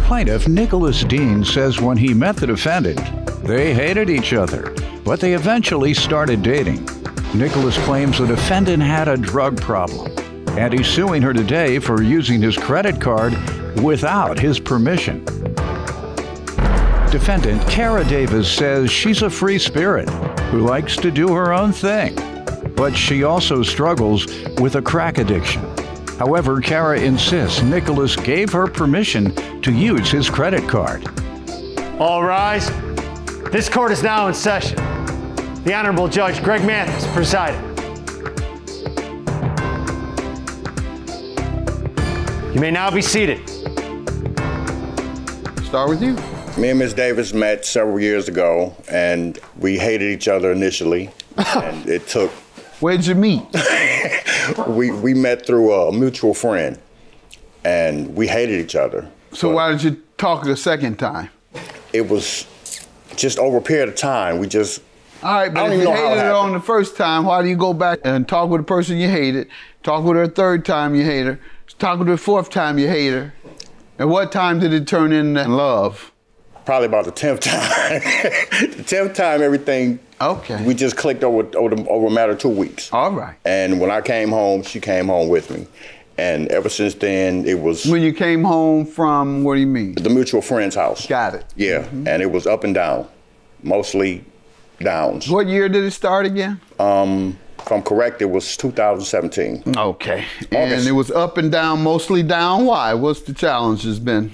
Plaintiff Nicholas Dean says when he met the defendant, they hated each other, but they eventually started dating. Nicholas claims the defendant had a drug problem, and he's suing her today for using his credit card without his permission. Defendant Kara Davis says she's a free spirit who likes to do her own thing, but she also struggles with a crack addiction. However, Kara insists Nicholas gave her permission to use his credit card. All rise. This court is now in session. The Honorable Judge Greg Mathis presiding. You may now be seated. Start with you. Me and Ms. Davis met several years ago, and we hated each other initially, and it took... Where'd you meet? we met through a mutual friend, and we hated each other. So why did you talk a second time? It was just over a period of time. We just... All right, but if you hated her on the first time, why do you go back and talk with the person you hated, talk with her a third time you hate her, talk with her a fourth time you hate her? And what time did it turn into love? Probably about the 10th time. The 10th time, everything... Okay. We just clicked over a matter of 2 weeks. All right. And when I came home, she came home with me. And ever since then, it was... When you came home from, what do you mean? The mutual friend's house. Got it. Yeah, and it was up and down, mostly downs. What year did it start again? If I'm correct, it was 2017. Okay. August. And it was up and down, mostly down. Why? What's the challenges been?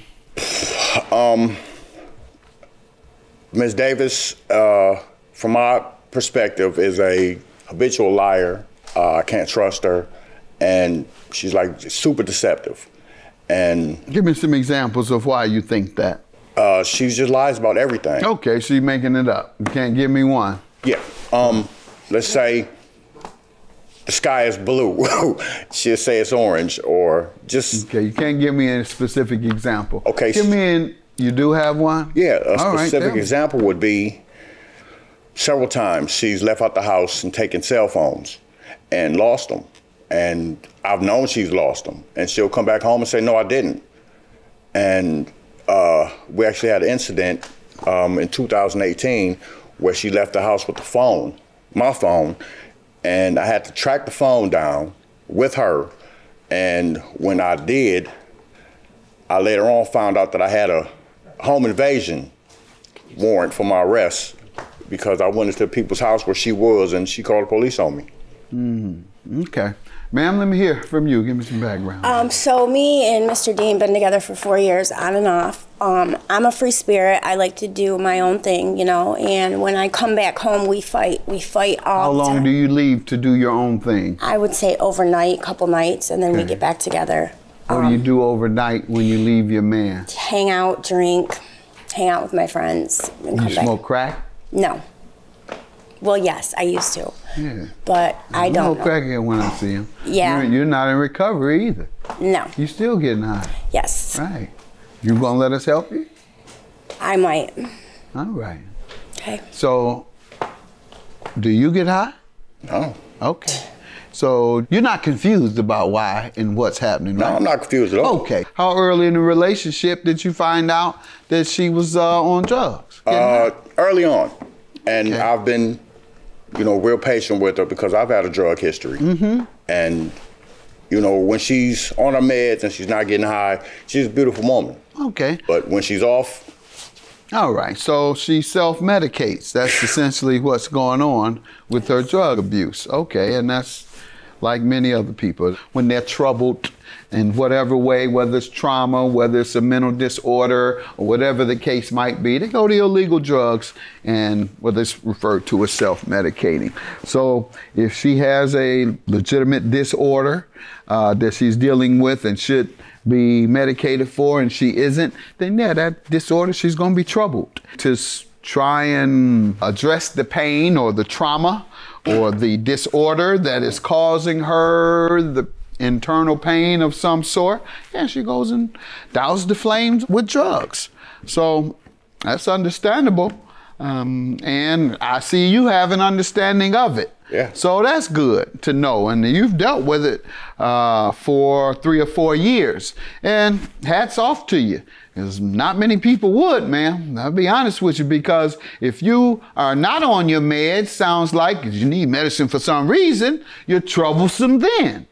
Ms. Davis, from my perspective, is a habitual liar. I can't trust her, and she's like super deceptive. And give me some examples of why you think that. She just lies about everything. Okay, so you're making it up. You can't give me one. Yeah. Let's say the sky is blue. She'll say it's orange, or just... Okay, you can't give me a specific example. Okay. Give me you do have one? Yeah, a specific example would be several times she's left out the house and taken cell phones and lost them. And I've known she's lost them. And she'll come back home and say, no, I didn't. And we actually had an incident in 2018 where she left the house with the phone, my phone, and I had to track the phone down with her. And when I did, I later on found out that I had a home invasion warrant for my arrest because I went into people's house where she was and she called the police on me. Okay. Ma'am, let me hear from you. Give me some background. So me and Mr. Dean been together for 4 years, on and off. I'm a free spirit. I like to do my own thing, you know, and when I come back home, we fight. We fight all the time. How long do you leave to do your own thing? I would say overnight, couple nights, and then we get back together. What do you do overnight when you leave your man? Hang out, drink, hang out with my friends, and come You back. smoke crack? No. Well, yes, I used to. Yeah. But I don't know. Crackhead when I see him. Yeah. You're not in recovery either. No. You still getting high. Yes. Right. You gonna let us help you? I might. All right. Okay. So, do you get high? No. Okay. So you're not confused about why and what's happening, right? No, I'm not confused at all. Okay. How early in the relationship did you find out that she was on drugs? Early on. And I've been, you know, real patient with her because I've had a drug history. And, you know, when she's on her meds and she's not getting high, she's a beautiful woman. Okay. But when she's off... All right, so she self-medicates. That's essentially what's going on with her drug abuse. Okay, and that's like many other people. When they're troubled in whatever way, whether it's trauma, whether it's a mental disorder, or whatever the case might be, they go to illegal drugs and what is referred to as self-medicating. So if she has a legitimate disorder that she's dealing with and should be medicated for and she isn't, then yeah, that disorder, she's gonna be troubled. To try and address the pain or the trauma or the disorder that is causing her the internal pain of some sort, yeah, she goes and douses the flames with drugs. So that's understandable. And I see you have an understanding of it. Yeah. So that's good to know. And you've dealt with it for 3 or 4 years. And hats off to you. Because not many people would, man. I'll be honest with you, because if you are not on your meds, sounds like you need medicine for some reason, you're troublesome then.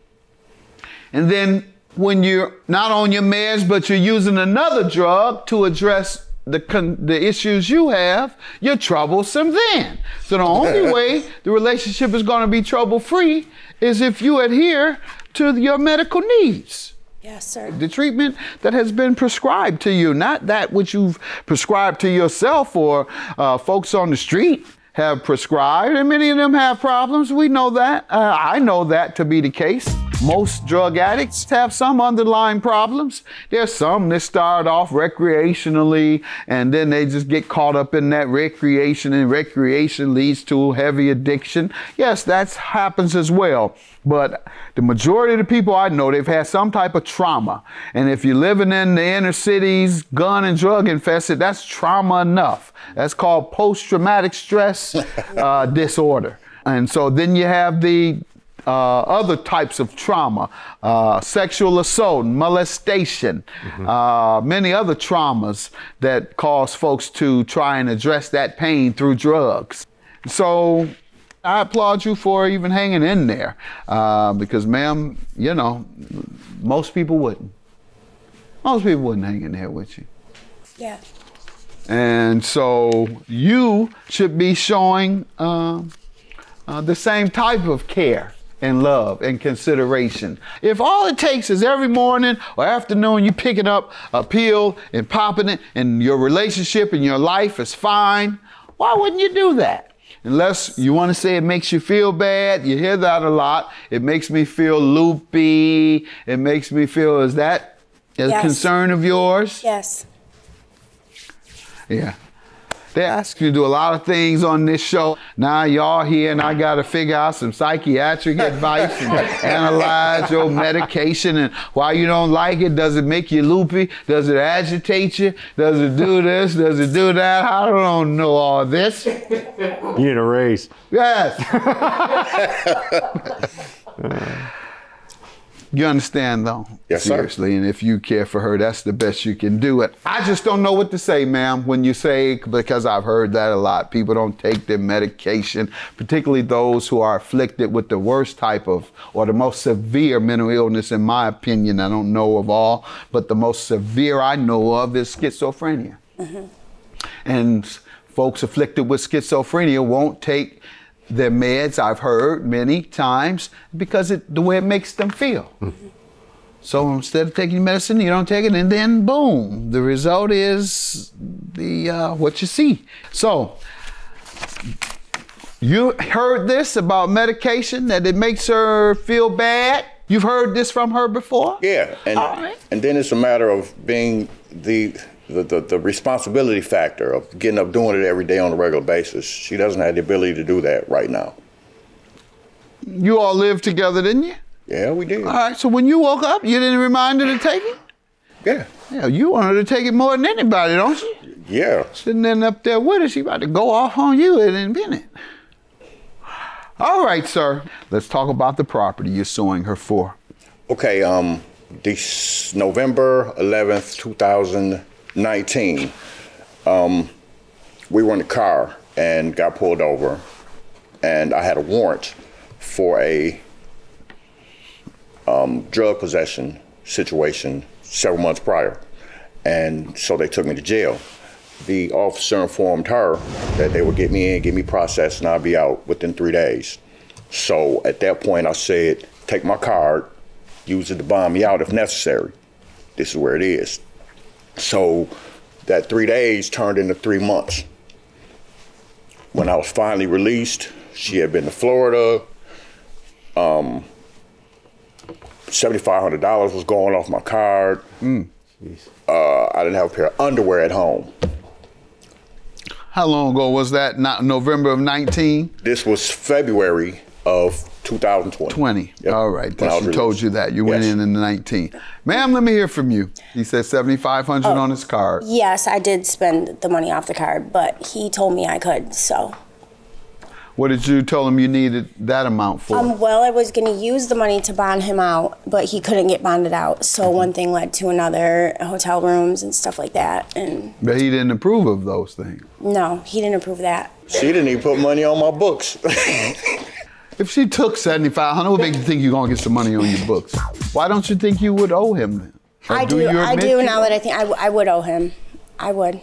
And then when you're not on your meds, but you're using another drug to address the issues you have, you're troublesome then. So the only way the relationship is going to be trouble-free is if you adhere to your medical needs. Yes, sir. The treatment that has been prescribed to you, not that which you've prescribed to yourself or folks on the street have prescribed, and many of them have problems. We know that. I know that to be the case. Most drug addicts have some underlying problems. There's some that start off recreationally, and then they just get caught up in that recreation, and recreation leads to heavy addiction. Yes, that happens as well. But the majority of the people I know, they've had some type of trauma. And if you're living in the inner cities, gun and drug infested, that's trauma enough. That's called post-traumatic stress disorder. And so then you have the other types of trauma, sexual assault, molestation, many other traumas that cause folks to try and address that pain through drugs. So I applaud you for even hanging in there, because, ma'am, you know, most people wouldn't. Most people wouldn't hang in there with you. Yeah. And so you should be showing the same type of care and love and consideration. If all it takes is every morning or afternoon you picking up a pill and popping it and your relationship and your life is fine, why wouldn't you do that? Unless you want to say it makes you feel bad. You hear that a lot. It makes me feel loopy. It makes me feel, is that a concern of yours? Yes. Yeah. They ask you to do a lot of things on this show. Now y'all here and I got to figure out some psychiatric advice and analyze your medication and why you don't like it. Does it make you loopy? Does it agitate you? Does it do this? Does it do that? I don't know all this. You need a raise. Yes. You understand, though? Yes, sir. Seriously, and if you care for her, that's the best you can do it. I just don't know what to say, ma'am, when you say, because I've heard that a lot. People don't take their medication, particularly those who are afflicted with the worst type of, or the most severe mental illness, in my opinion. I don't know of all, but the most severe I know of is schizophrenia. And folks afflicted with schizophrenia won't take their meds, I've heard many times, because the way it makes them feel. So instead of taking medicine, you don't take it, and then boom, the result is what you see. So you heard this about medication, that it makes her feel bad. You've heard this from her before? Yeah, and then it's a matter of being the responsibility factor of getting up doing it every day on a regular basis. She doesn't have the ability to do that right now. You all lived together, didn't you? Yeah, we did. All right, so when you woke up, you didn't remind her to take it? Yeah. Yeah, you want her to take it more than anybody, don't you? Yeah. Sitting there up there with her, she about to go off on you in a minute. All right, sir. Let's talk about the property you're suing her for. Okay, this November 11th, 2019, we were in the car and got pulled over, and I had a warrant for a drug possession situation several months prior, and so they took me to jail. The officer informed her that they would get me in, get me processed, and I'd be out within 3 days. So at that point I said, take my card, use it to bond me out if necessary. This is where it is. So that 3 days turned into 3 months. When I was finally released, she had been to Florida. $7,500 was going off my card. I didn't have a pair of underwear at home. How long ago was that? Not November of 19? This was February of 2020. 20. Yep. All right. When I was She told released. you that. You went in 19. Ma'am, let me hear from you. He said $7,500 on his card. Yes, I did spend the money off the card, but he told me I could, so. What did you tell him you needed that amount for? Well, I was going to use the money to bond him out, but he couldn't get bonded out. So one thing led to another, hotel rooms and stuff like that. And But he didn't approve of those things. no, he didn't approve of that. She didn't even put money on my books. If she took $7,500, what makes you think you're gonna get some money on your books? Why don't you think you would owe him then? Or I do you admit you- now that I think I would owe him. I would.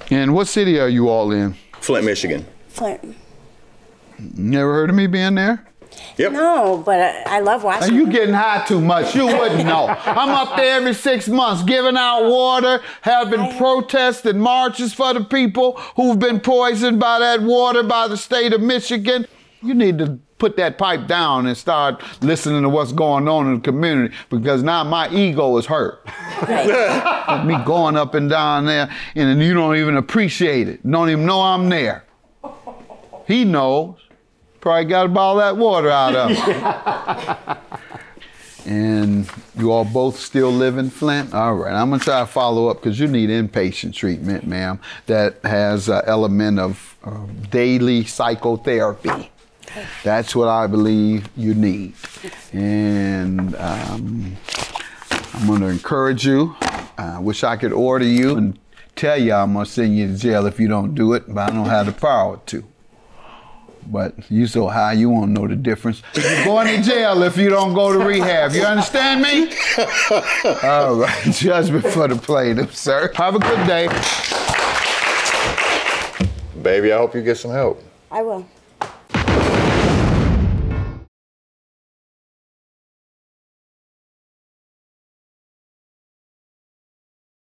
And what city are you all in? Flint, Michigan. Flint. Never heard of me being there? Yep. No, but I love Are watching. you him. getting high too much? You wouldn't know. I'm up there every 6 months giving out water, having protests and marches for the people who've been poisoned by that water by the state of Michigan. You need to put that pipe down and start listening to what's going on in the community, because now my ego is hurt. Right. Me going up and down there and you don't even appreciate it. Don't even know I'm there. He knows. Probably got to bottle that water out of him. And you all both still live in Flint? All right, I'm gonna try to follow up because you need inpatient treatment, ma'am, that has an element of daily psychotherapy. That's what I believe you need. And I'm gonna encourage you. I wish I could order you and tell you I'm gonna send you to jail if you don't do it, but I don't have the power to. But you so high, you won't know the difference. You're going to jail if you don't go to rehab. You understand me? All right, judgment for the plaintiff, sir. Have a good day. Baby, I hope you get some help. I will.